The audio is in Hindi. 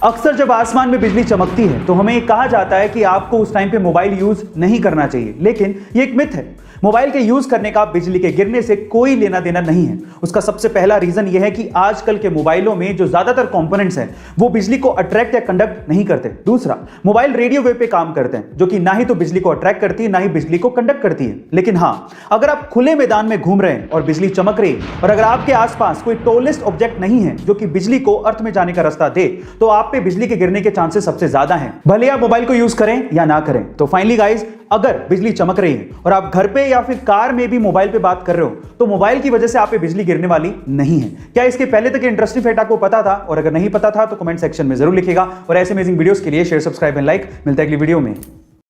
अक्सर जब आसमान में बिजली चमकती है तो हमें कहा जाता है कि आपको उस टाइम पे मोबाइल यूज नहीं करना चाहिए, लेकिन ये एक मिथ है। मोबाइल के यूज करने का बिजली के गिरने से कोई लेना देना नहीं है। उसका सबसे पहला रीजन यह है कि आजकल के मोबाइलों में जो ज्यादातर कंपोनेंट्स हैं वो बिजली को अट्रैक्ट या कंडक्ट नहीं करते। दूसरा, मोबाइल रेडियो वेव पे काम करते हैं, जो कि ना ही तो बिजली को अट्रैक्ट करती है ना ही बिजली को कंडक्ट करती है। लेकिन हाँ, अगर आप खुले मैदान में घूम रहे हैं और बिजली चमक रही है और अगर आपके आसपास कोई टॉलेस्ट ऑब्जेक्ट नहीं है जो कि बिजली को अर्थ में जाने का रास्ता दे, तो आप पे बिजली के गिरने के चांसेस सबसे ज्यादा हैं, भले आप मोबाइल को यूज करें या ना करें। तो फाइनली गाइस, अगर बिजली चमक रही है और आप घर पे या फिर कार में भी मोबाइल पे बात कर रहे हो तो मोबाइल की वजह से आप पे बिजली गिरने वाली नहीं है। क्या इसके पहले तक इंटरेस्टिंग फैक्ट आपको पता था? और अगर नहीं पता था तो कमेंट सेक्शन में जरूर लिखिएगा। और ऐसे अमेजिंग वीडियोस के लिए शेयर, सब्सक्राइब एंड लाइक। मिलता है अगली वीडियो में।